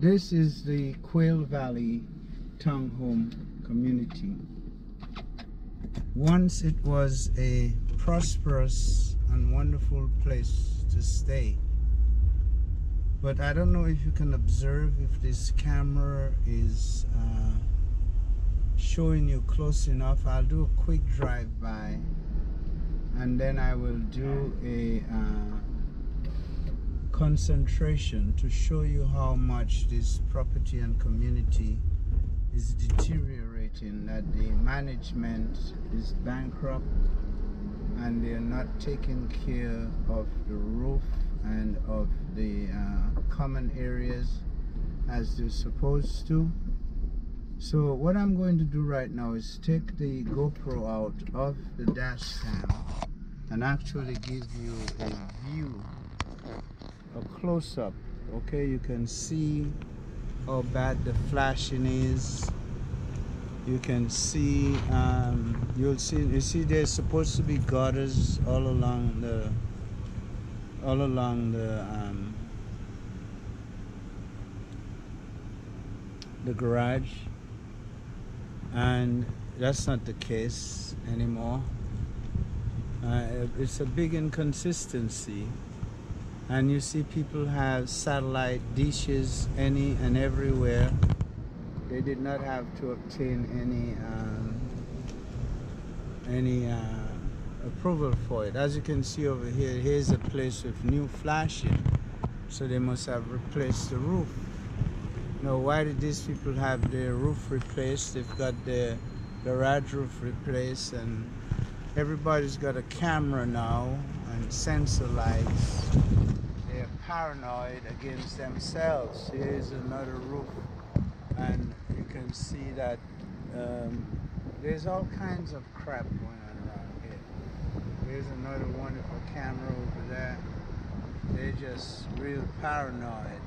This is the Quail Valley Townhome Community. Once it was a prosperous and wonderful place to stay. But I don't know if you can observe if this camera is showing you close enough. I'll do a quick drive-by and then I will do a concentration to show you how much this property and community is deteriorating, that the management is bankrupt and they're not taking care of the roof and of the common areas as they're supposed to. So what I'm going to do right now is take the GoPro out of the dash cam and actually give you a view, a close-up. Okay, you can see how bad the flashing is. You can see you see there's supposed to be gutters all along the garage, and that's not the case anymore. It's a big inconsistency, and you see people have satellite dishes any and everywhere. They did not have to obtain any approval for it. As you can see over here, here's a place with new flashing, so they must have replaced the roof. Now, why did these people have their roof replaced? They've got their garage roof replaced, and everybody's got a camera now and sensor lights. They're paranoid against themselves. Here's another roof, and you can see that there's all kinds of crap going on around here. There's another wonderful camera over there. They're just real paranoid.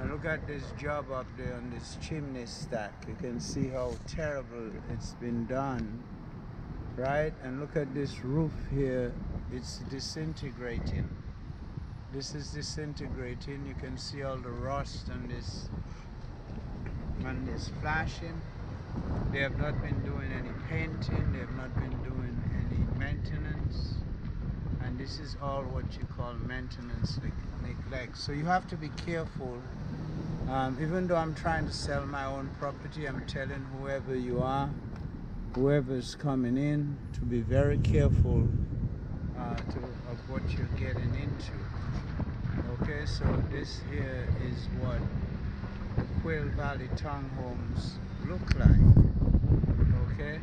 And look at this job up there on this chimney stack. You can see how terrible it's been done, right? And look at this roof here. It's disintegrating. This is disintegrating. You can see all the rust on this flashing. They have not been doing any painting. They have not been doing any maintenance. And this is all what you call maintenance neglect. So you have to be careful. Even though I'm trying to sell my own property, I'm telling whoever you are, whoever's coming in, to be very careful of what you're getting into. Okay, so this here is what the Quail Valley Townhomes look like. Okay,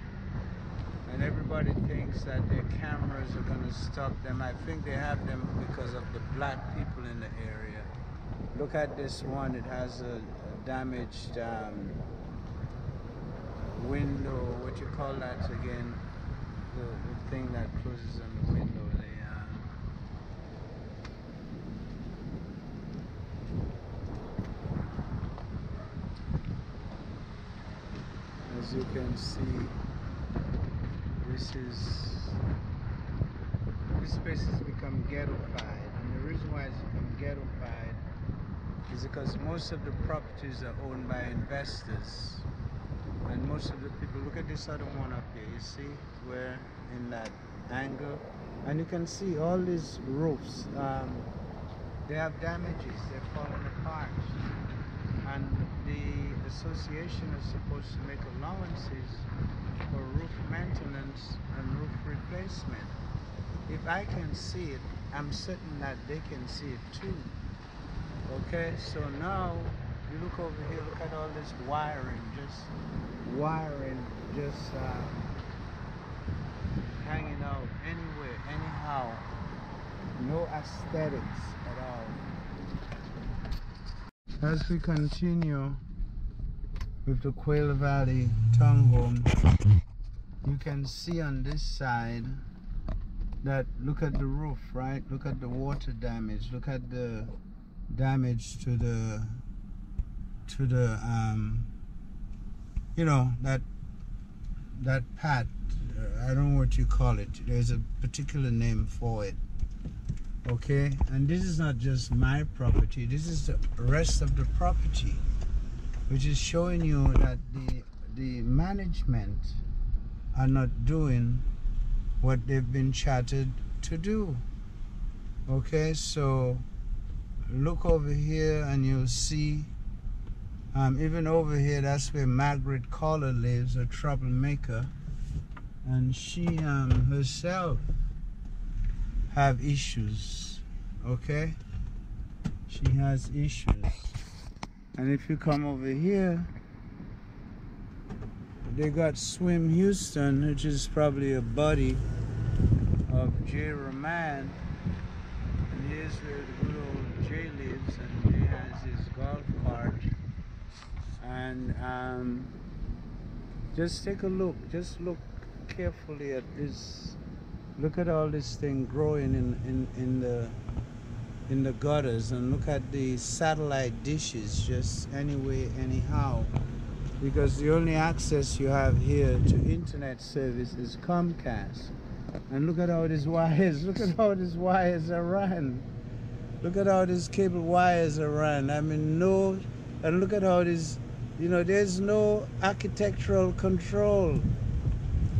and everybody thinks that their cameras are going to stop them. I think they have them because of the black people in the area. Look at this one. It has a damaged window. What you call that again? The thing that closes on the window. As you can see, this place has become ghettofied, and the reason why it's become ghettofied is because most of the properties are owned by investors, and most of the people, look at this other one up here, you see, where in that angle, and you can see all these roofs, they have damages, they're falling apart, and the association is supposed to make allowances for roof maintenance and roof replacement. If I can see it, I'm certain that they can see it too. Okay, so now you look over here, look at all this wiring, just hanging out anywhere, anyhow. No aesthetics at all. As we continue with the Quail Valley Townhome, you can see on this side that, look at the roof, right? Look at the water damage. Look at the damage to the you know, that pad. I don't know what you call it. There's a particular name for it. Okay, and this is not just my property, this is the rest of the property, which is showing you that the management are not doing what they've been chartered to do. Okay, so look over here and you'll see, even over here, that's where Margaret Caller lives, a troublemaker, and she herself have issues. Okay, she has issues. And if you come over here, they got Swim Houston, which is probably a buddy of Jay Roman. And here's where the good old Jay lives, and Jay has his golf cart. And just take a look, just look carefully at this. Look at all this thing growing in the gutters, and look at the satellite dishes just anyway, anyhow. Because the only access you have here to internet service is Comcast. And look at all these wires, look at how these wires are run. Look at how these cable wires are run. I mean, and look at how this, there's no architectural control.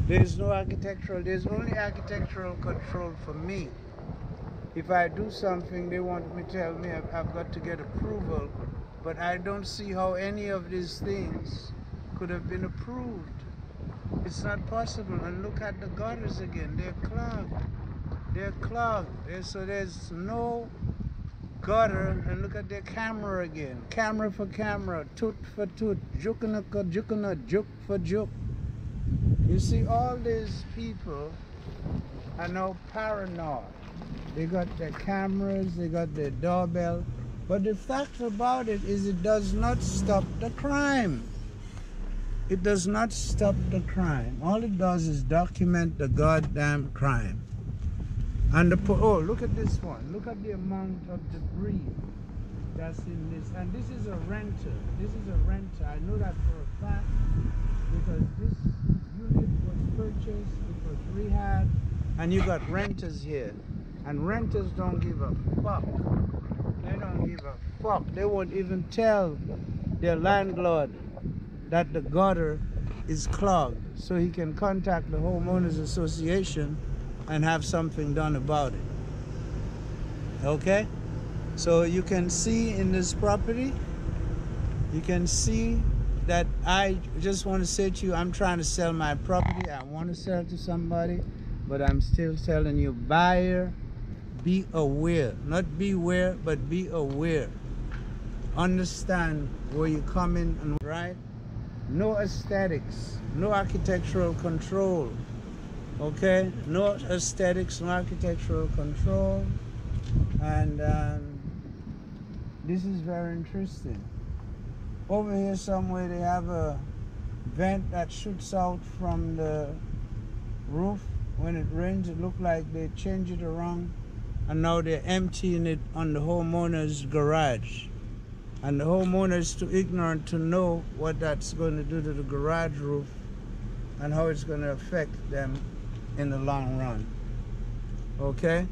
There's only architectural control for me. If I do something, they want me to tell me I've got to get approval. But I don't see how any of these things could have been approved. It's not possible. And look at the gutters again. They're clogged. They're clogged. So there's no gutter. And look at their camera again. Camera for camera. Toot for toot. Jukana, juk for juk. You see, all these people are now paranoid. They got their cameras. They got their doorbell. But the fact about it is it does not stop the crime. It does not stop the crime. All it does is document the goddamn crime. And oh, look at this one. Look at the amount of debris that's in this. And this is a renter. This is a renter. I know that for a fact because this unit was purchased, it was rehabbed, and you got renters here. And renters don't give a fuck. They don't give a fuck. They won't even tell their landlord that the gutter is clogged so he can contact the homeowners association and have something done about it. Okay? So you can see in this property, you can see that I just want to say to you, I'm trying to sell my property. I want to sell to somebody, but I'm still telling you, buyer, be aware. Not beware, but be aware. Understand where you're coming and right. No aesthetics, no architectural control. Okay? No aesthetics, no architectural control. And this is very interesting. Over here somewhere they have a vent that shoots out from the roof. When it rains, it looks like they change it around. And now they're emptying it on the homeowner's garage. And the homeowner is too ignorant to know what that's going to do to the garage roof and how it's going to affect them in the long run. Okay?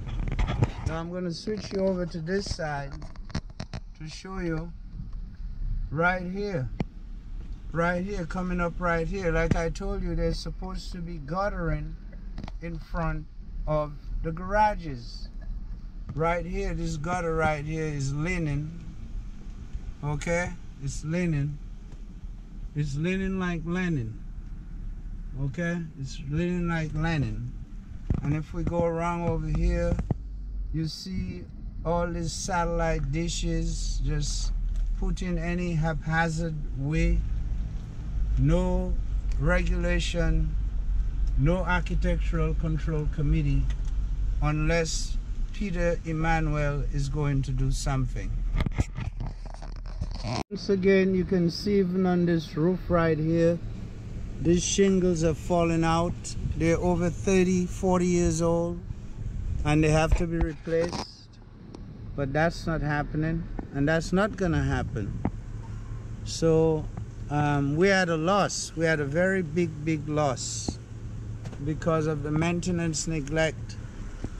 Now I'm going to switch you over to this side to show you right here, coming up right here. Like I told you, there's supposed to be guttering in front of the garages. Right here, this gutter right here is linen. Okay, it's linen. It's linen like linen. Okay, it's linen like linen. And if we go around over here, you see all these satellite dishes just put in any haphazard way. No regulation, no architectural control committee, unless Peter Emmanuel is going to do something. Once again, you can see even on this roof right here, these shingles are falling out. They're over 30, 40 years old, and they have to be replaced. But that's not happening, and that's not gonna happen. So we had a loss. We had a very big loss because of the maintenance neglect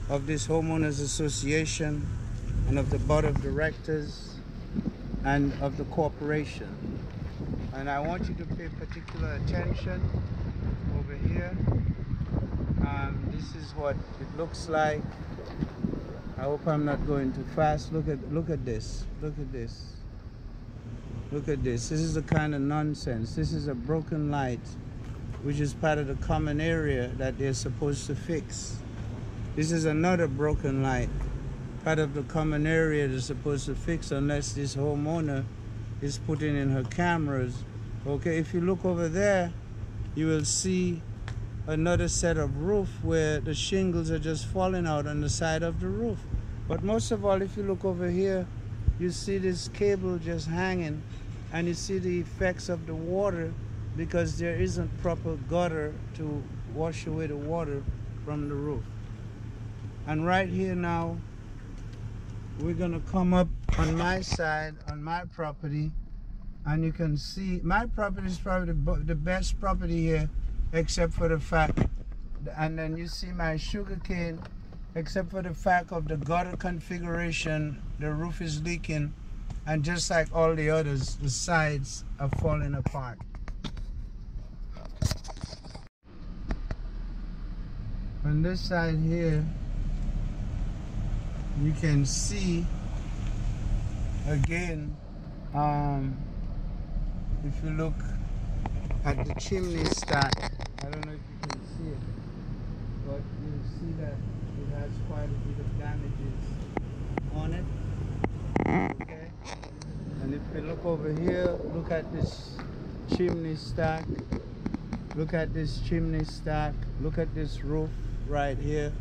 of this homeowners association and of the board of directors and of the corporation. And I want you to pay particular attention over here. This is what it looks like. I hope I'm not going too fast. Look at this. Look at this. Look at this. This is the kind of nonsense. This is a broken light, which is part of the common area that they're supposed to fix. This is another broken light, part of the common area they're supposed to fix, unless this homeowner is putting in her cameras. Okay, if you look over there, you will see another set of roof where the shingles are just falling out on the side of the roof. But most of all, if you look over here, you see this cable just hanging, and you see the effects of the water because there isn't proper gutter to wash away the water from the roof. And right here now, we're gonna come up on my side, on my property, and you can see my property is probably the best property here, except for the fact, and then you see my sugar cane, except for the fact of the gutter configuration, the roof is leaking, and just like all the others, the sides are falling apart. On this side here, you can see again, if you look at the chimney stack, I don't know if you can see it, but you'll see that it has quite a bit of damages on it. Okay, and if you look over here, look at this chimney stack, look at this chimney stack, look at this roof right here.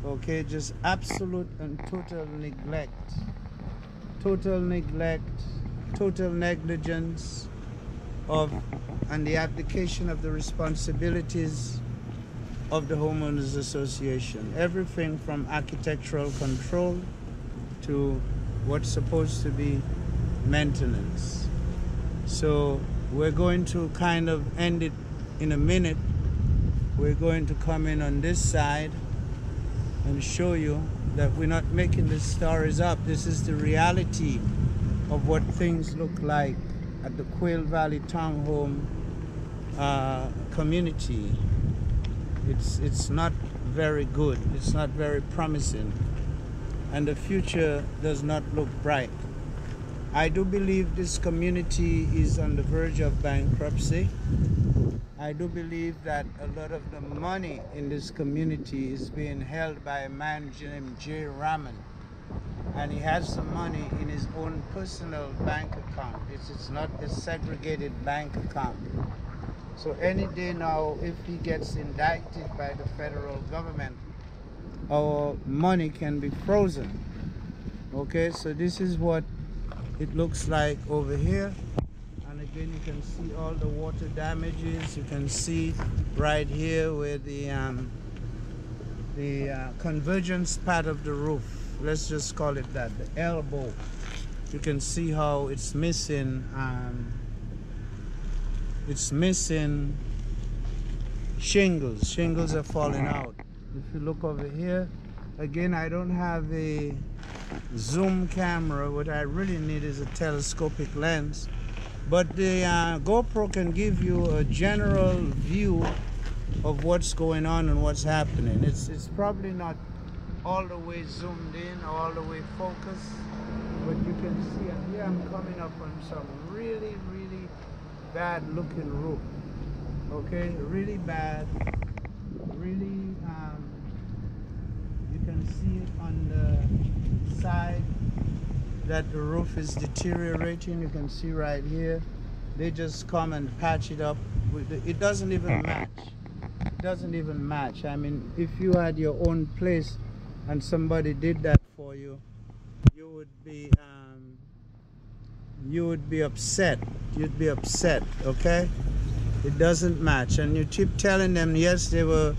Okay, just absolute and total neglect, total negligence of and the application of the responsibilities of the homeowners association. Everything from architectural control to what's supposed to be maintenance. So we're going to kind of end it in a minute. We're going to come in on this side and show you that we're not making the stories up. This is the reality of what things look like at the Quail Valley Townhome community. It's not very good. It's not very promising, and the future does not look bright. I do believe this community is on the verge of bankruptcy. I do believe that a lot of the money in this community is being held by a man named Jay Raman, and he has the money in his own personal bank account. It's not a segregated bank account. So any day now, if he gets indicted by the federal government, our money can be frozen. Okay, so this is what it looks like over here. And again, you can see all the water damages. You can see right here where the convergence part of the roof, let's just call it that, the elbow. You can see how it's missing shingles. Shingles are falling out. If you look over here, again, I don't have a zoom camera. What I really need is a telescopic lens. But the GoPro can give you a general view of what's going on and what's happening. It's probably not all the way zoomed in or all the way focused, but you can see, and here I'm coming up on some really bad looking roof. Okay, really bad, really, you can see it on the side that the roof is deteriorating. You can see right here, they just come and patch it up. It doesn't even match. It doesn't even match. I mean, if you had your own place and somebody did that for you, you would be upset. You'd be upset, okay? It doesn't match. And you keep telling them, yes, they were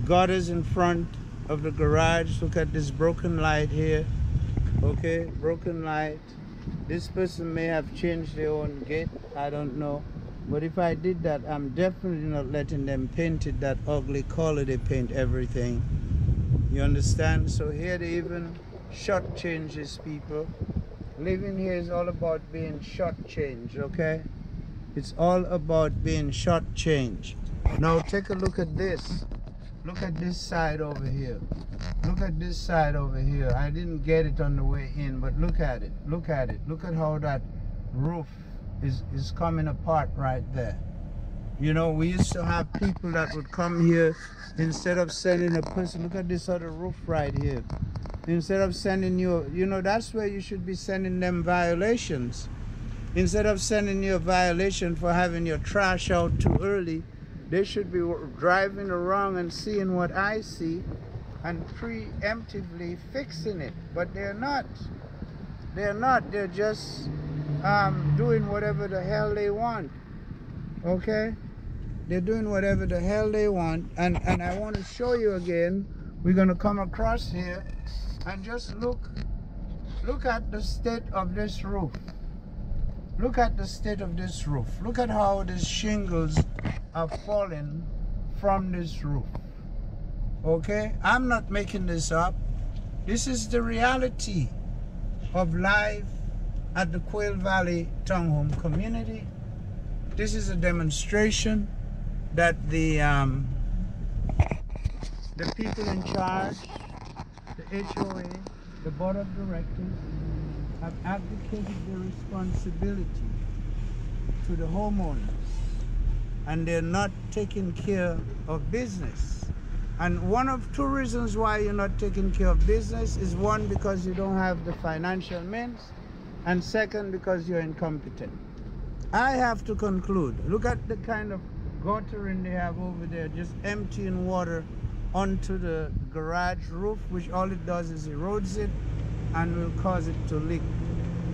gutters in front of the garage. Look at this broken light here. Okay, broken light. This person may have changed their own gate, I don't know. But if I did that, I'm definitely not letting them paint it that ugly color they paint everything. You understand? So here they even shortchange these people. Living here is all about being shortchanged, okay? It's all about being shortchanged. Now take a look at this. Look at this side over here. Look at this side over here. I didn't get it on the way in, but look at it. Look at it. Look at how that roof is coming apart right there. You know, we used to have people that would come here, instead of sending a person, look at this other roof right here. Instead of sending you, you know, that's where you should be sending them violations. Instead of sending you a violation for having your trash out too early, they should be driving around and seeing what I see and preemptively fixing it. But they're not. They're not. They're just doing whatever the hell they want. Okay? They're doing whatever the hell they want. And I want to show you again. We're going to come across here and just look at the state of this roof. Look at the state of this roof. Look at how the shingles are falling from this roof. Okay? I'm not making this up. This is the reality of life at the Quail Valley Townhome Community. This is a demonstration that the people in charge, the HOA, the board of directors, have abdicated their responsibility to the homeowners, and they're not taking care of business. And one of two reasons why you're not taking care of business is, one, because you don't have the financial means, and second, because you're incompetent. I have to conclude. Look at the kind of guttering they have over there, just emptying water onto the garage roof, which all it does is erodes it and will cause it to leak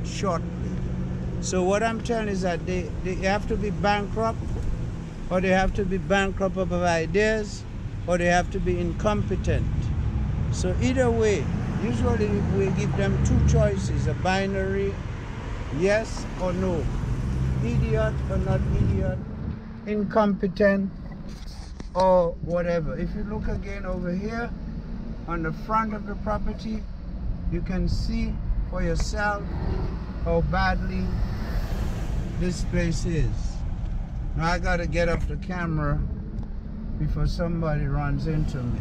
shortly. So what I'm telling is that they have to be bankrupt, or they have to be bankrupt of ideas, or they have to be incompetent. So either way, usually we give them two choices, a binary, yes or no, idiot or not idiot, incompetent or whatever. If you look again over here on the front of the property, you can see for yourself how badly this place is. Now I gotta get off the camera before somebody runs into me.